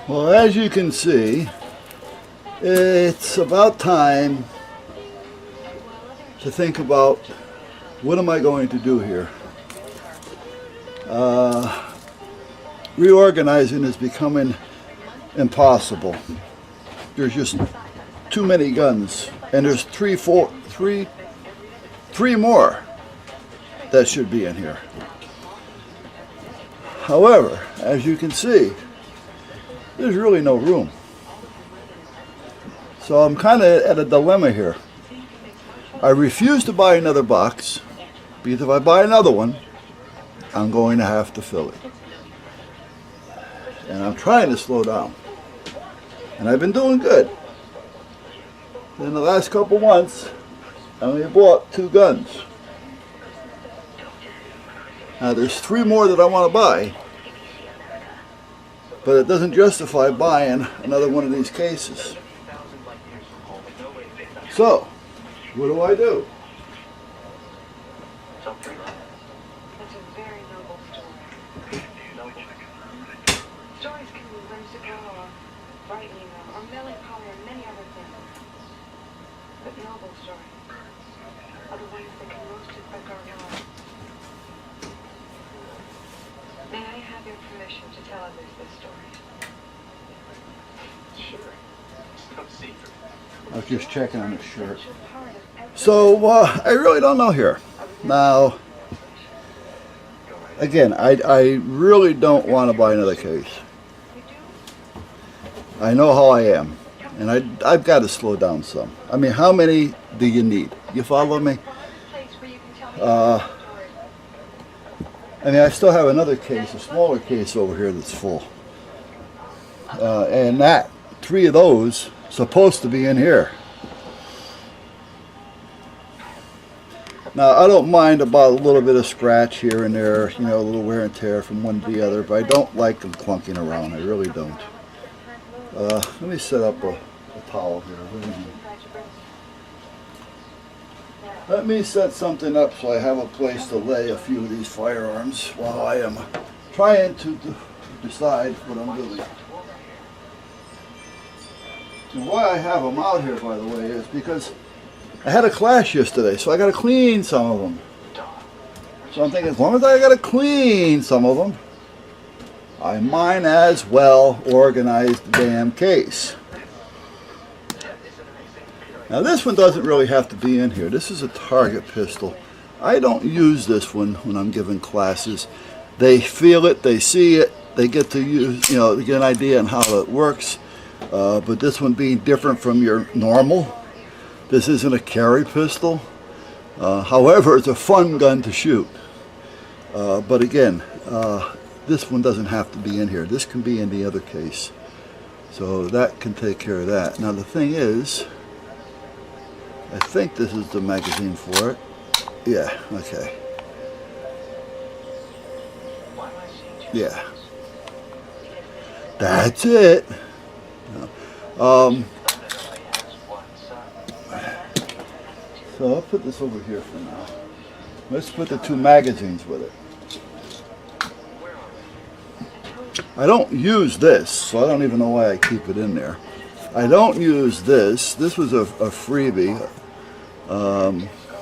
Well, as you can see, it's about time to think about what am I going to do here. Reorganizing is becoming impossible. There's just too many guns, and there's three more that should be in here. However, as you can see, there's really no room. So I'm kind of at a dilemma here. I refuse to buy another box because if I buy another one, I'm going to have to fill it. And I'm trying to slow down. And I've been doing good. In the last couple months, I only bought 2 guns. Now there's 3 more that I want to buy. But it doesn't justify buying another one of these cases. So, what do I do? That's a very noble story. Stories can be whimsical or frightening or melancholy or many other things. But noble stories are the ones that can most affect our lives. May I have your permission to tell others this story? Sure. It's no secret. I was just checking on his shirt. So, I really don't know here. Now, again, I really don't want to buy another case. I know how I am. And I've got to slow down some. I mean, how many do you need? You follow me? I mean, I still have another case, a smaller case over here that's full. And 3 of those supposed to be in here. Now, I don't mind about a little bit of scratch here and there, you know, a little wear and tear from one to the other, but I don't like them clunking around. I really don't. Let me set up a towel here. Let me set something up so I have a place to lay a few of these firearms while I am trying to decide what I'm doing. And why I have them out here, by the way, is because I had a class yesterday, so I got to clean some of them. So I'm thinking, as long as I got to clean some of them, I might as well organize the damn case. Now this one doesn't really have to be in here. This is a target pistol. I don't use this one when I'm giving classes. They feel it, they see it, they get to use, you know, to get an idea on how it works. But this one being different from your normal, this isn't a carry pistol. However, it's a fun gun to shoot. But again, this one doesn't have to be in here. This can be in the other case. So that can take care of that. Now the thing is, I think this is the magazine for it. Yeah, okay. Yeah. That's it. So I'll put this over here for now. Let's put the 2 magazines with it. I don't use this, so I don't even know why I keep it in there. I don't use this. This was a freebie. I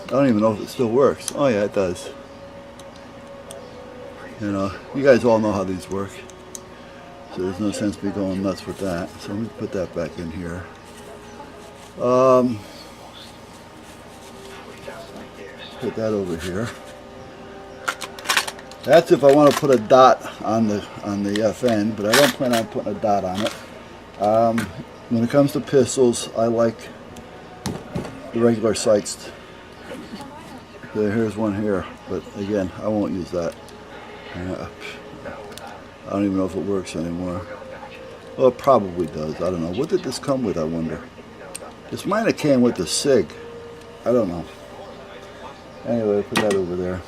don't even know if it still works. Oh yeah, it does. You know, you guys all know how these work. So there's no sense me going nuts with that. So let me put that back in here. Put that over here. That's if I want to put a dot on the FN, but I don't plan on putting a dot on it. When it comes to pistols, I like the regular sights. So here's one here, but again, I won't use that. I don't even know if it works anymore. Well, it probably does. I don't know. What did this come with, I wonder? This might have came with the SIG. I don't know. Anyway, put that over there.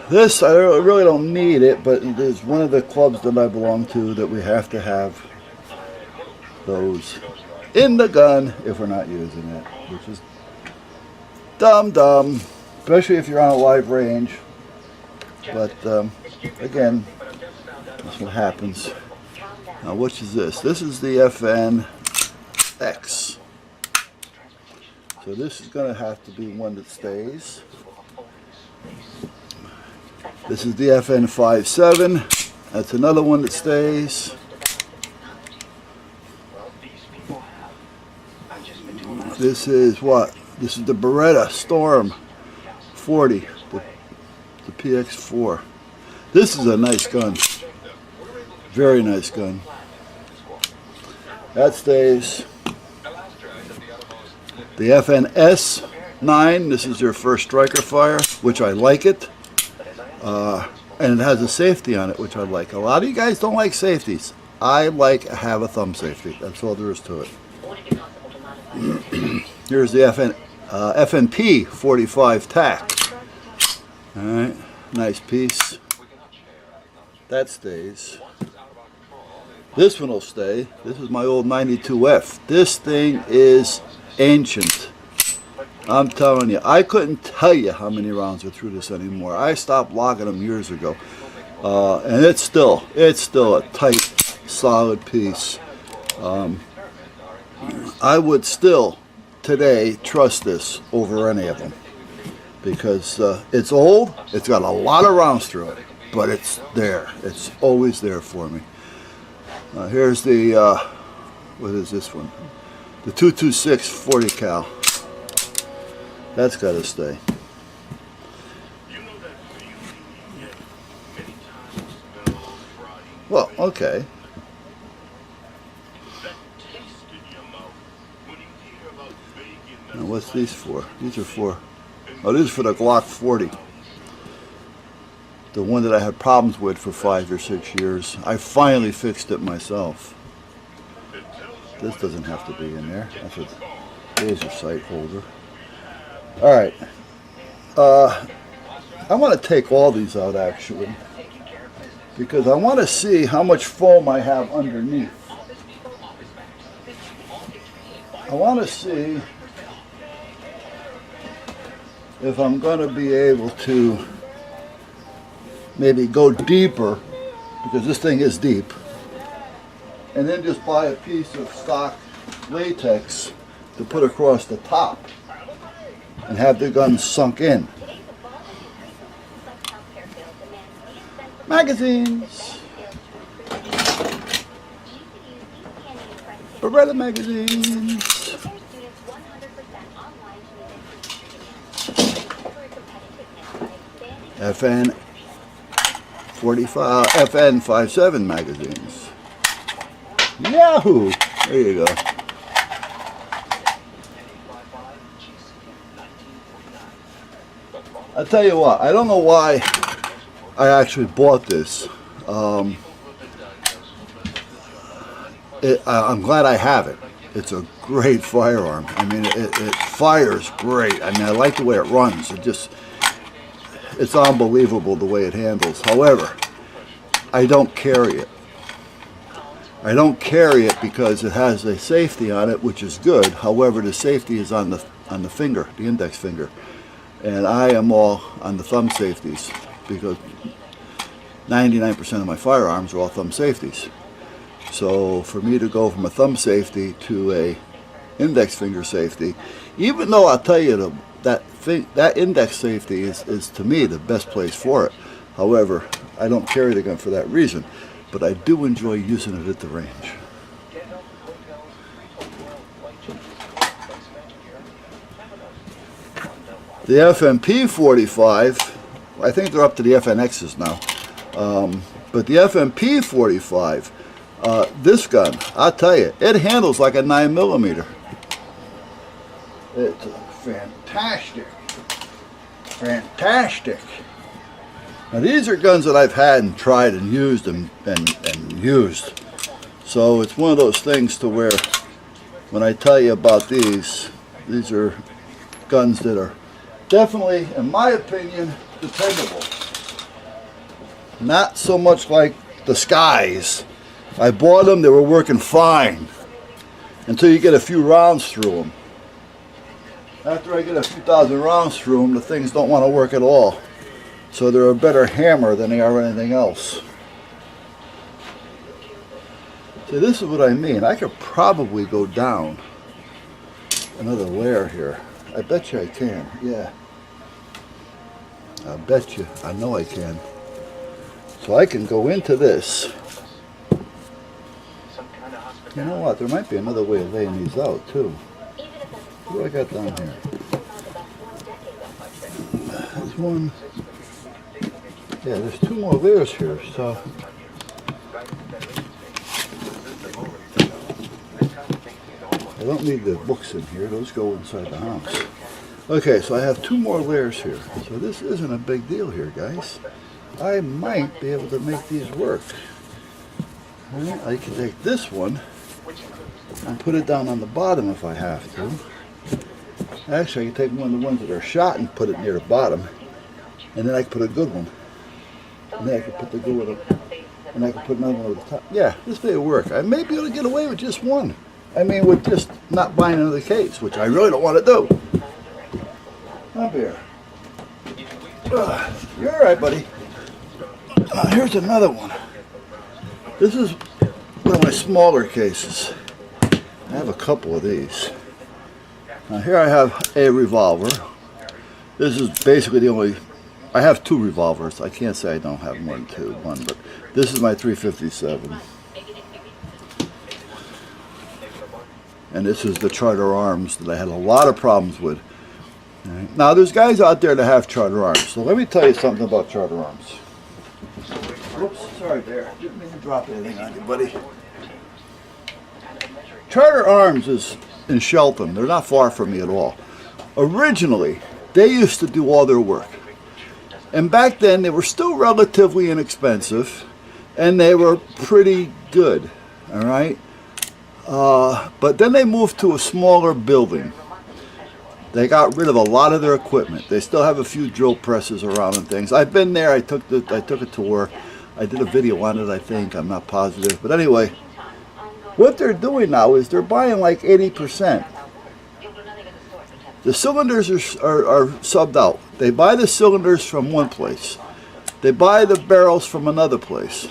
This, I really don't need it, but there's one of the clubs that I belong to that we have to have those in the gun if we're not using it, which is dumb, especially if you're on a live range. But again, That's what happens. Now, which is this? This is the FNX. So this is going to have to be one that stays. This is the FN57. That's another one that stays. This is what? This is the Beretta Storm 40, the PX4. This is a nice gun. Very nice gun. That stays. The FNS9, this is your first striker fire, which I like it. And it has a safety on it, which I like. A lot of you guys don't like safeties. I have a thumb safety. That's all there is to it. Here's the FNP 45 TAC. All right, nice piece. That stays. This one will stay. This is my old 92F. This thing is ancient. I'm telling you, I couldn't tell you how many rounds are through this anymore. I stopped logging them years ago, and it's still a tight, solid piece. I would still today trust this over any of them because it's old. It's got a lot of rounds through it, but it's there. It's always there for me. Here's the what is this one? The 226 40 cal. That's got to stay. Well, okay. Now what's these for? These are for, oh, these are for the Glock 40. The one that I had problems with for 5 or 6 years. I finally fixed it myself. This doesn't have to be in there. That's a laser sight holder. All right. I want to take all these out actually because I want to see how much foam I have underneath. I want to see if I'm going to be able to maybe go deeper, because this thing is deep, and then just buy a piece of stock latex to put across the top and have the gun sunk in. Magazines. Beretta magazines. FN 45, FN 57 magazines. Yahoo! There you go. I'll tell you what, I don't know why I actually bought this. I'm glad I have it. It's a great firearm. I mean, it fires great. I mean, I like the way it runs. It's unbelievable the way it handles. However, I don't carry it. I don't carry it because it has a safety on it, which is good. However, the safety is on the finger, the index finger. And I am all on the thumb safeties because 99% of my firearms are all thumb safeties. So for me to go from a thumb safety to a index finger safety, even though I'll tell you that index safety is to me the best place for it. However, I don't carry the gun for that reason, but I do enjoy using it at the range. The FNP 45, I think they're up to the FNXs now, but the FNP 45, this gun, I'll tell you, it handles like a 9mm. It's fantastic. Fantastic. Now these are guns that I've had and tried and used and used. So it's one of those things to where when I tell you about these are guns that are definitely, in my opinion, dependable. Not so much like the Skies. I bought them, they were working fine until you get a few rounds through them. After I get a few thousand rounds through them, the things don't want to work at all. So they're a better hammer than they are anything else. See, this is what I mean. I could probably go down another layer here. I bet you I can, yeah. I bet you, I know I can. So I can go into this. You know what, there might be another way of laying these out too. What do I got down here? There's one. Yeah, there's two more layers here, so. I don't need the books in here, those go inside the house. Okay, so I have two more layers here. So this isn't a big deal here, guys. I might be able to make these work. All right, I can take this one and put it down on the bottom if I have to. Actually, I can take one of the ones that are shot and put it near the bottom. And then I can put a good one. And then I can put the good one up. And I can put another one over the top. Yeah, this may work. I may be able to get away with just one. I mean, with just not buying another case, which I really don't want to do. Up here. You're all right, buddy. Here's another one. This is one of my smaller cases. I have a couple of these. Now here I have a revolver. This is basically the only, I have two revolvers. I can't say I don't have more than one, but this is my .357. And this is the Charter Arms that I had a lot of problems with. Right. Now there's guys out there that have Charter Arms. So let me tell you something about Charter Arms. Oops, sorry Bear. Didn't mean to drop anything on you, buddy. Charter Arms is in Shelton. They're not far from me at all. Originally, they used to do all their work. And back then, they were still relatively inexpensive. And they were pretty good. All right? But then they moved to a smaller building. They got rid of a lot of their equipment. They still have a few drill presses around and things. I've been there. I took a tour. I did a video on it, I think. I'm not positive. But anyway, what they're doing now is they're buying like 80%. The cylinders are subbed out. They buy the cylinders from one place. They buy the barrels from another place.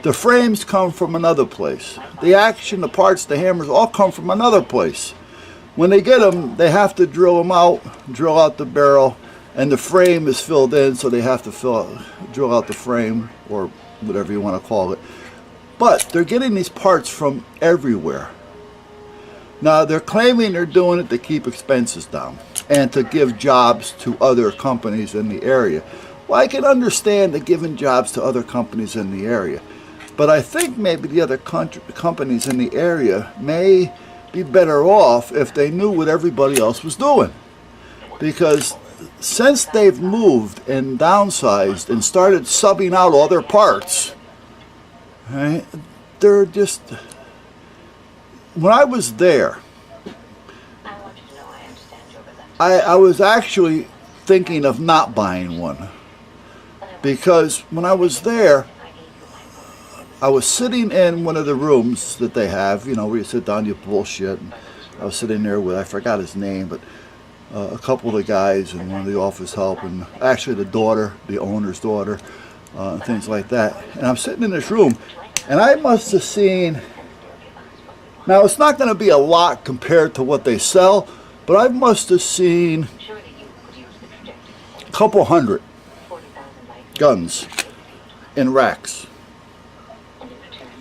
The frames come from another place. The action, the parts, the hammers all come from another place. When they get them, they have to drill them out, drill out the barrel, and the frame is filled in, so they have to drill out the frame, or whatever you want to call it. But they're getting these parts from everywhere. Now, they're claiming they're doing it to keep expenses down and to give jobs to other companies in the area. Well, I can understand the giving jobs to other companies in the area. But I think maybe the other companies in the area may be better off if they knew what everybody else was doing. Because since they've moved and downsized and started subbing out all their parts, right, they're just... When I was there, I was actually thinking of not buying one. Because when I was there, I was sitting in one of the rooms that they have, you know, where you sit down, you bullshit. And I was sitting there with, I forgot his name, but a couple of the guys and one of the office help, and actually the daughter, the owner's daughter, and things like that. And I'm sitting in this room, and I must have seen, now it's not going to be a lot compared to what they sell, but I must have seen a couple hundred guns in racks.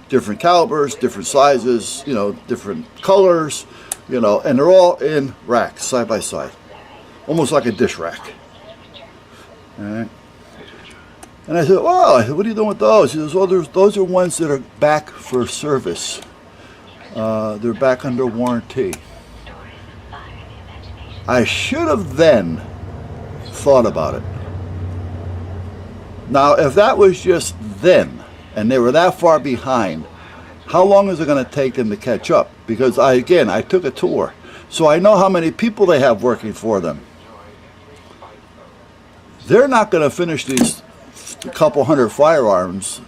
Different calibers, different sizes, you know, different colors, you know, and they're all in racks, side by side. Almost like a dish rack. All right. And I said, oh, what are you doing with those? He says, well, those are ones that are back for service. They're back under warranty. I should have then thought about it. Now, if that was just then, and they were that far behind, how long is it going to take them to catch up? Because I took a tour, so I know how many people they have working for them. They're not going to finish these couple hundred firearms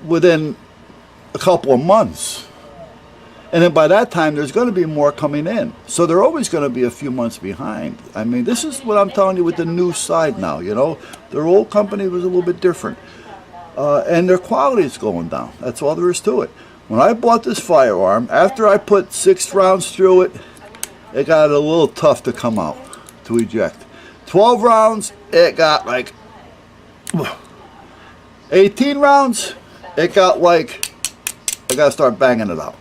within a couple of months. And then by that time, there's going to be more coming in. So they're always going to be a few months behind. I mean, this is what I'm telling you with the new side now, you know. Their old company was a little bit different. And their quality is going down. That's all there is to it. When I bought this firearm, after I put 6 rounds through it, it got a little tough to come out, to eject. 12 rounds, it got like 18 rounds, it got like, I gotta start banging it out.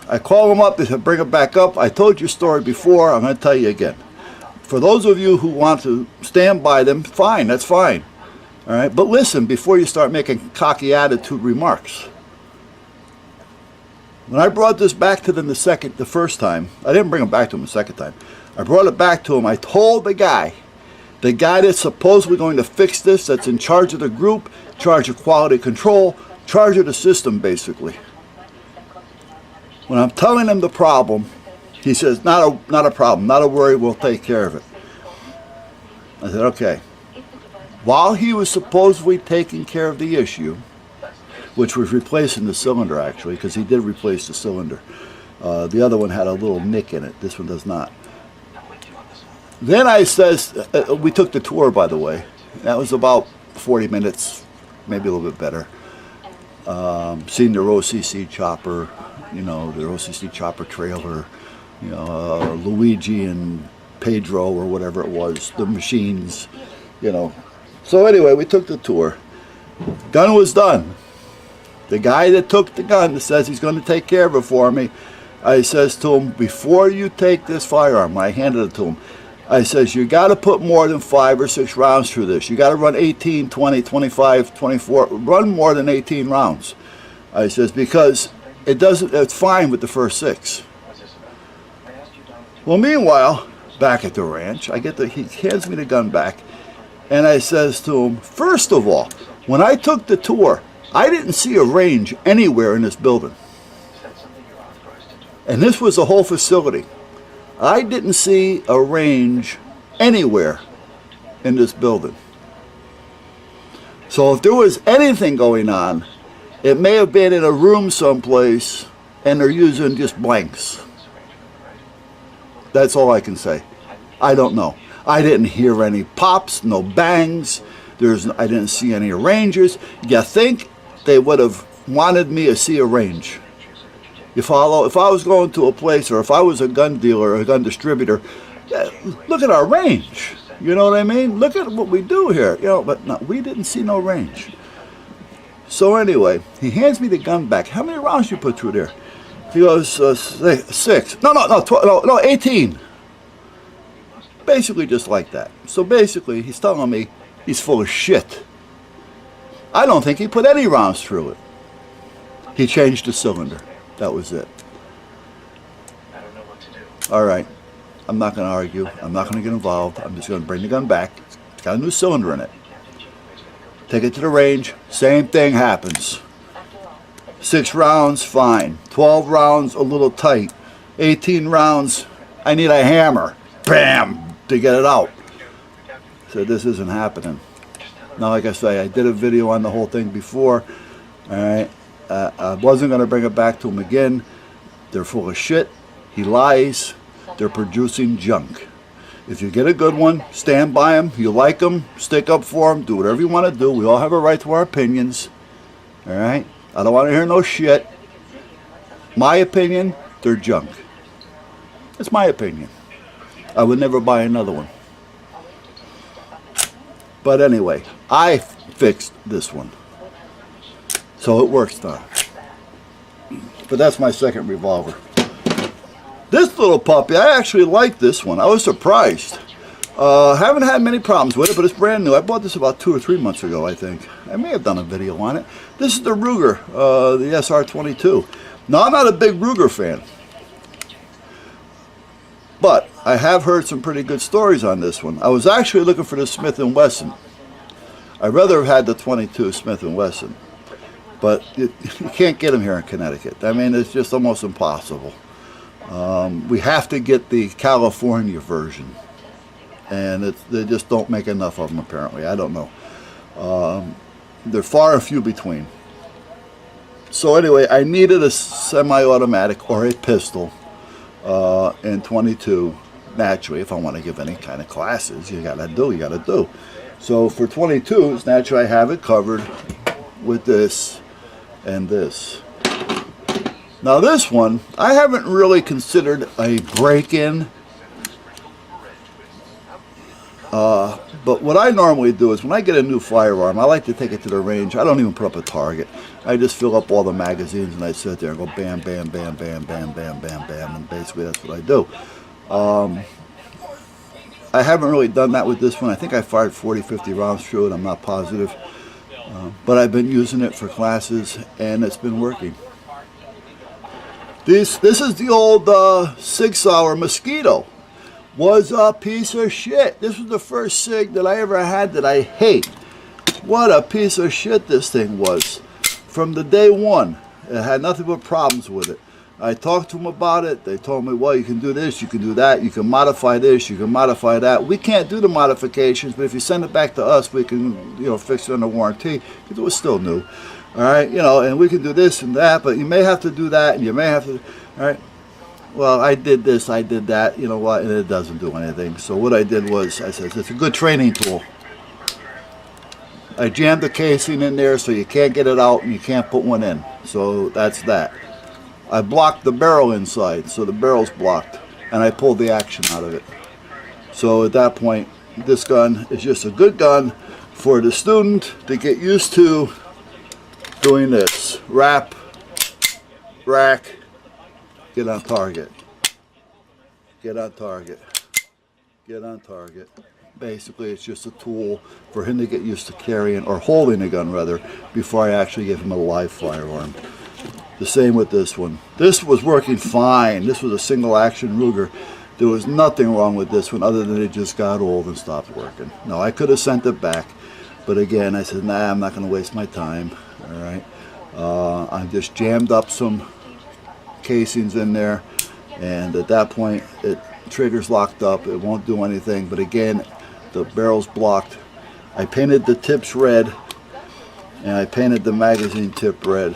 I call them up, they said bring it back up. I told you a story before, I'm gonna tell you again. For those of you who want to stand by them, fine, that's fine. All right, but listen before you start making cocky attitude remarks. When I brought this back to them the first time, I didn't bring it back to him the second time. I brought it back to him. I told the guy that's supposedly going to fix this, that's in charge of the group, charge of quality control, charge of the system, basically. When I'm telling him the problem, he says, not a problem, not a worry, we'll take care of it. I said, okay. While he was supposedly taking care of the issue, which was replacing the cylinder, actually, because he did replace the cylinder. The other one had a little nick in it. This one does not. Then I says, we took the tour, by the way. That was about 40 minutes, maybe a little bit better. Seen their OCC chopper, you know, their OCC chopper trailer, you know, Luigi and Pedro or whatever it was, the machines, you know. So anyway, we took the tour. Gun was done. The guy that took the gun that says he's going to take care of it for me, I says to him, before you take this firearm, I handed it to him, I says, you got to put more than 5 or 6 rounds through this. You got to run 18, 20, 25, 24, run more than 18 rounds. I says, because it's fine with the first 6. Well, meanwhile, back at the ranch, he hands me the gun back, and I says to him, first of all, when I took the tour, I didn't see a range anywhere in this building. And this was the whole facility. I didn't see a range anywhere in this building. So if there was anything going on, it may have been in a room someplace and they're using just blanks. That's all I can say. I don't know. I didn't hear any pops, no bangs. I didn't see any ranges. You think they would have wanted me to see a range? You follow? If I was going to a place, or if I was a gun dealer or a gun distributor, yeah, look at our range. You know what I mean? Look at what we do here. You know, but no, we didn't see no range. So anyway, he hands me the gun back. How many rounds you put through there? He goes, 6. No, 18. Basically just like that. So basically, he's telling me he's full of shit. I don't think he put any rounds through it. He changed the cylinder. That was it. All right. I'm not going to argue. I'm not going to get involved. I'm just going to bring the gun back. It's got a new cylinder in it. Take it to the range. Same thing happens. 6 rounds, fine. 12 rounds, a little tight. 18 rounds, I need a hammer. Bam! To get it out. So this isn't happening. Now, like I say, I did a video on the whole thing before. All right. I wasn't going to bring it back to him again. They're full of shit. He lies. They're producing junk. If you get a good one, stand by them. You like them, stick up for them. Do whatever you want to do. We all have a right to our opinions. All right? I don't want to hear no shit. My opinion, they're junk. That's my opinion. I would never buy another one. But anyway, I fixed this one. So it works now. But that's my second revolver. This little puppy, I actually like this one. I was surprised. Haven't had many problems with it, but it's brand new. I bought this about 2 or 3 months ago, I think. I may have done a video on it. This is the Ruger, the SR22. Now, I'm not a big Ruger fan. But I have heard some pretty good stories on this one. I was actually looking for the Smith & Wesson. I'd rather have had the 22 Smith & Wesson. But you can't get them here in Connecticut. I mean, it's just almost impossible. We have to get the California version. And they just don't make enough of them, apparently. I don't know. They're far and few between. So anyway, I needed a semi-automatic or a pistol in 22. Naturally, if I want to give any kind of classes, you gotta do. So for 22s, naturally I have it covered with this and this. Now this one, I haven't really considered a break-in. But what I normally do is when I get a new firearm, I like to take it to the range. I don't even put up a target. I just fill up all the magazines and I sit there and go bam, bam, bam, bam, bam, bam, bam, bam, and basically that's what I do. I haven't really done that with this one. I think I fired 40, 50 rounds through it. I'm not positive. But I've been using it for classes and it's been working. This is the old Sig Sauer Mosquito. Was a piece of shit. This was the first Sig that I ever had that I hate. What a piece of shit this thing was. From the day one, it had nothing but problems with it. I talked to them about it. They told me, well, you can do this, you can do that, you can modify this, you can modify that. We can't do the modifications, but if you send it back to us, we can, fix it under warranty, because it was still new. All right, and we can do this and that, but you may have to do that, and you may have to, all right. Well, I did this, I did that, you know what, and it doesn't do anything. So what I did was, I said, it's a good training tool. I jammed the casing in there so you can't get it out and you can't put one in. So that's that. I blocked the barrel inside, so the barrel's blocked, and I pulled the action out of it. So at that point, this gun is just a good gun for the student to get used to doing this. Wrap, rack, get on target. Get on target. Get on target. Basically, it's just a tool for him to get used to carrying, or holding a gun rather, before I actually give him a live firearm. The same with this one. This was working fine. This was a single action Ruger. There was nothing wrong with this one other than it just got old and stopped working. No, I could have sent it back, but again, I said, nah, I'm not going to waste my time. All right. I just jammed up some casings in there, and at that point it trigger's locked up. It won't do anything, but again, the barrel's blocked. I painted the tips red, and I painted the magazine tip red,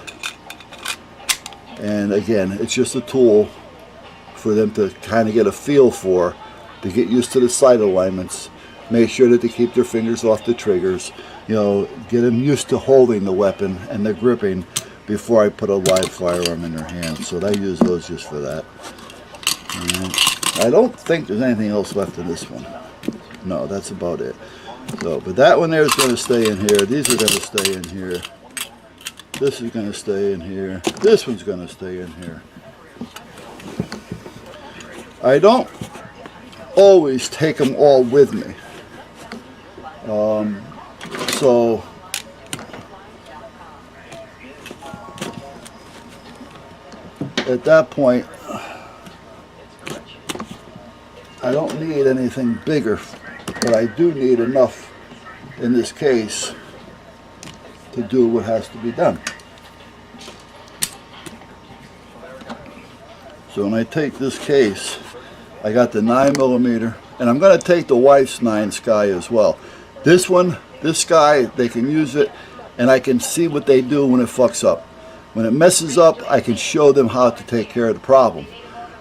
and again, it's just a tool for them to kind of get a feel for, to get used to the sight alignments, make sure that they keep their fingers off the triggers, get them used to holding the weapon and the gripping before I put a live firearm in their hand. So I use those just for that. I don't think there's anything else left in this one. No, that's about it. So, but that one there is going to stay in here. These are going to stay in here. This is going to stay in here. This one's going to stay in here. I don't always take them all with me. So at that point, I don't need anything bigger, but I do need enough in this case to do what has to be done. So when I take this case, I got the 9mm, and I'm going to take the wife's 9 Sky as well. This one, this Sky, they can use it, and I can see what they do when it fucks up. When it messes up, I can show them how to take care of the problem.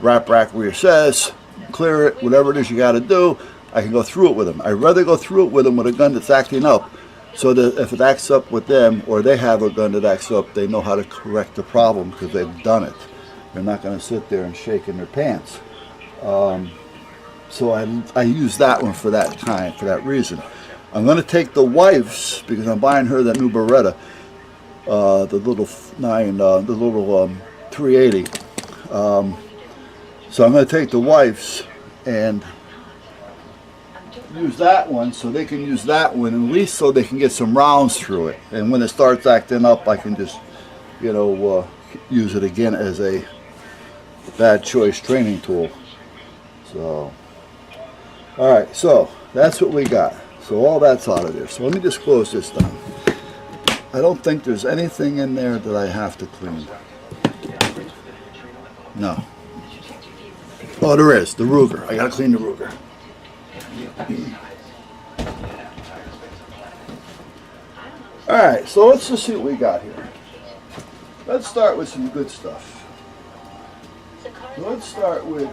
Wrap, rack, reassess, clear it, whatever it is you got to do, I can go through it with them. I'd rather go through it with them with a gun that's acting up, so that if it acts up with them, or they have a gun that acts up, they know how to correct the problem because they've done it. They're not going to sit there and shake in their pants. So I use that one for that kind, for that reason. I'm going to take the wife's, because I'm buying her that new Beretta, the little 380. So I'm going to take the wife's and use that one so they can use that one, at least so they can get some rounds through it. And when it starts acting up, I can just, use it again as a bad choice training tool. So, all right, so that's what we got. So all that's out of there. So let me just close this down. I don't think there's anything in there that I have to clean. No. Oh, there is, the Ruger. I gotta clean the Ruger. All right, so let's just see what we got here. Let's start with some good stuff. Let's start with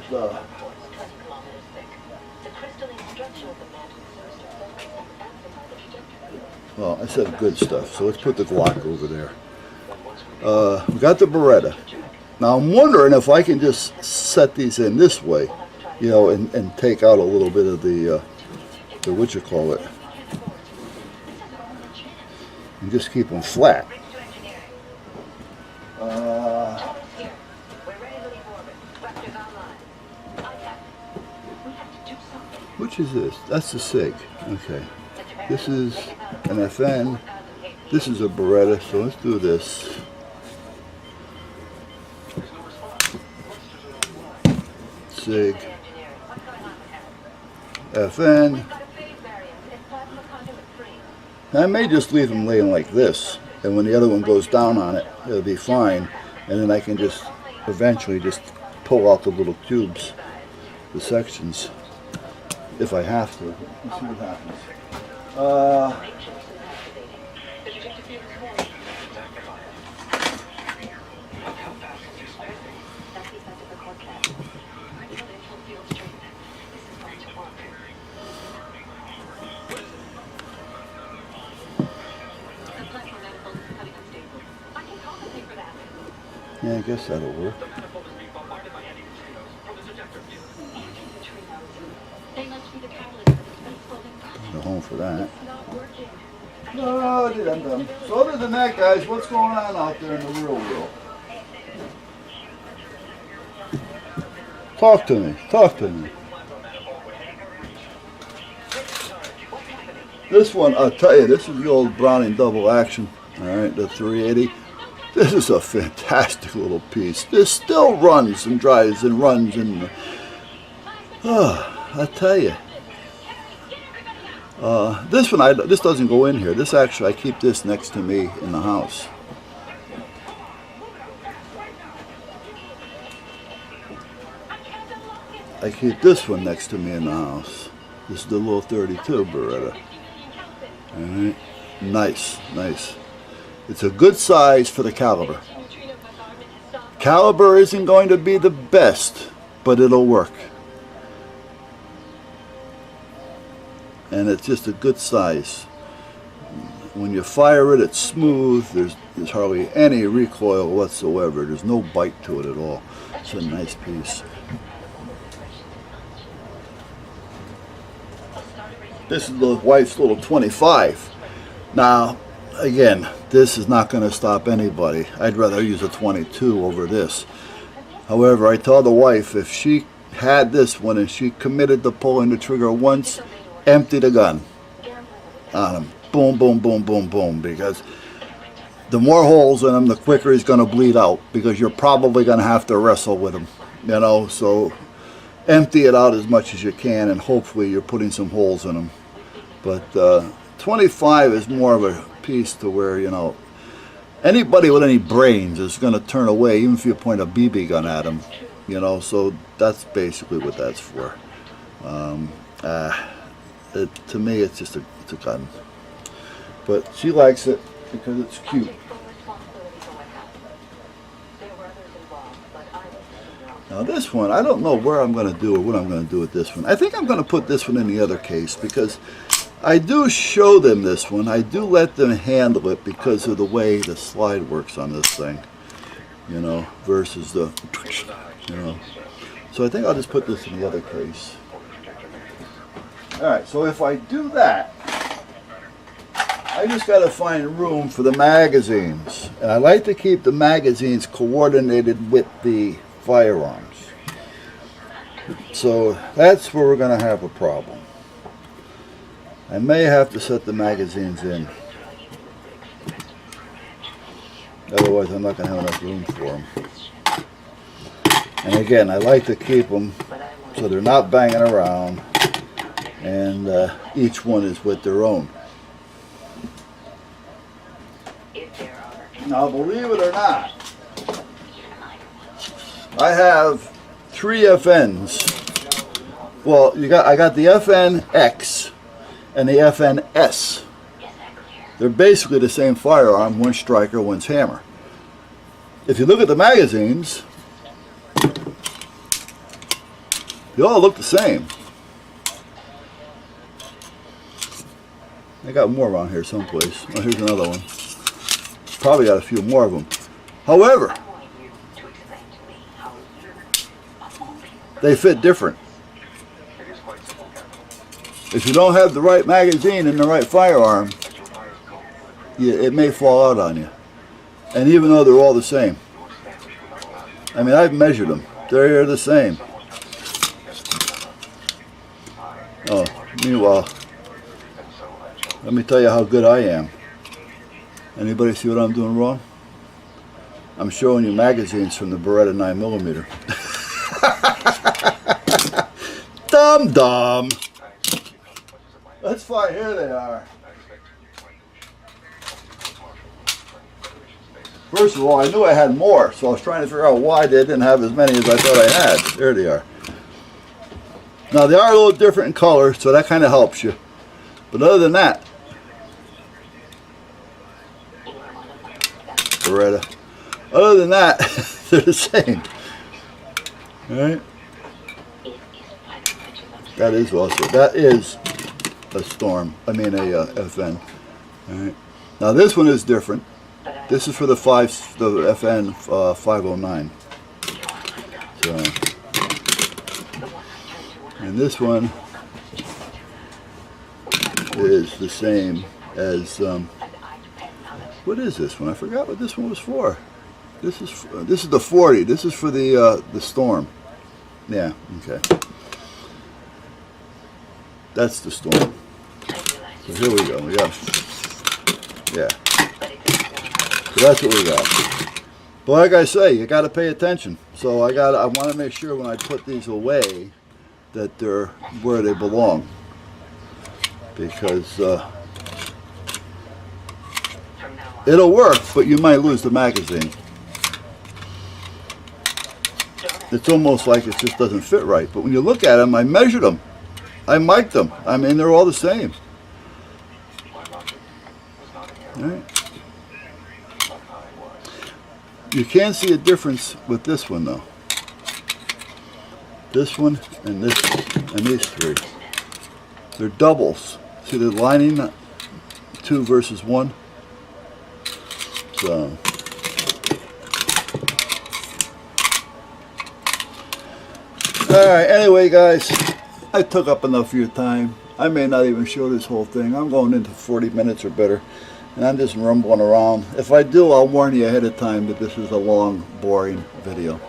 well, I said good stuff, so let's put the Glock over there. We got the Beretta. Now I'm wondering if I can just set these in this way, you know, and take out a little bit of the what you call it, and just keep them flat. Which is this? That's the SIG. Okay. This is an FN. This is a Beretta, so let's do this. SIG. FN. I may just leave them laying like this, and when the other one goes down on it, it'll be fine, and then I can just eventually just pull out the little tubes, the sections, if I have to. Let's see what happens. Yeah, I guess that'll work. Go home for that. No, I'm done. So other than that, guys, what's going on out there in the real world? Talk to me. Talk to me. This one, I'll tell you, this is the old Browning double action. All right, the 380. This is a fantastic little piece. This still runs and drives and runs and I tell you. This one, this doesn't go in here. This actually, I keep this next to me in the house. I keep this one next to me in the house. This is the little 32 Beretta. All right, nice, nice. It's a good size for the caliber. Caliber isn't going to be the best, but it'll work. And it's just a good size. When you fire it, it's smooth. There's hardly any recoil whatsoever. There's no bite to it at all. It's a nice piece. This is the wife's little 25. Now, again, this is not going to stop anybody. I'd rather use a 22 over this. However, I told the wife if she had this one and she committed to pulling the trigger once, empty the gun on him. Boom, boom, boom, boom, boom. Because the more holes in him, the quicker he's going to bleed out. Because you're probably going to have to wrestle with him. You know, so empty it out as much as you can, and hopefully you're putting some holes in him. But 25 is more of a piece to where, you know, anybody with any brains is going to turn away, even if you point a BB gun at him. You know, so that's basically what that's for. To me, it's just it's a gun. But she likes it because it's cute. Now this one, I don't know where I'm going to do or what I'm going to do with this one. I think I'm going to put this one in the other case because I do show them this one. I do let them handle it because of the way the slide works on this thing, you know, versus the, you know. So I think I'll just put this in the other case. All right, so if I do that, I just got to find room for the magazines. And I like to keep the magazines coordinated with the firearms. So that's where we're going to have a problem. I may have to set the magazines in. Otherwise I'm not going to have enough room for them. And again, I like to keep them so they're not banging around, and each one is with their own. Now, believe it or not, I have 3 FNs. Well, I got the FNX and the FNS. They're basically the same firearm, one's striker, one's hammer. If you look at the magazines, they all look the same. I got more around here someplace. Oh, here's another one. Probably got a few more of them. However, They fit different. If you don't have the right magazine and the right firearm, it may fall out on you. And even though they're all the same. I mean, I've measured them. They're the same. Oh, meanwhile, let me tell you how good I am. Anybody see what I'm doing wrong? I'm showing you magazines from the Beretta 9mm. Dum-dum! That's fine, here they are. First of all, I knew I had more, so I was trying to figure out why they didn't have as many as I thought I had. There they are. Now, they are a little different in color, so that kind of helps you. But other than that, Beretta. Other than that, they're the same. Alright? That is also, that is a Storm. I mean a FN. Alright? Now this one is different. This is for the FN 509. So, and this one is the same as what is this one? I forgot what this one was for. This is the 40. This is for the Storm. Yeah. Okay. That's the Storm. So here we go. We got. Yeah. So that's what we got. But like I say, you got to pay attention. So I want to make sure when I put these away that they're where they belong, because it'll work, but you might lose the magazine. It's almost like it just doesn't fit right. But when you look at them, I measured them. I mic'd them. I mean, they're all the same. All right. You can see a difference with this one, though. This one and this one and these three. They're doubles. See the lining? 2 versus 1. So. Alright, anyway guys, I took up enough of your time. I may not even show this whole thing. I'm going into 40 minutes or better. And I'm just rumbling around. If I do, I'll warn you ahead of time that this is a long, boring video.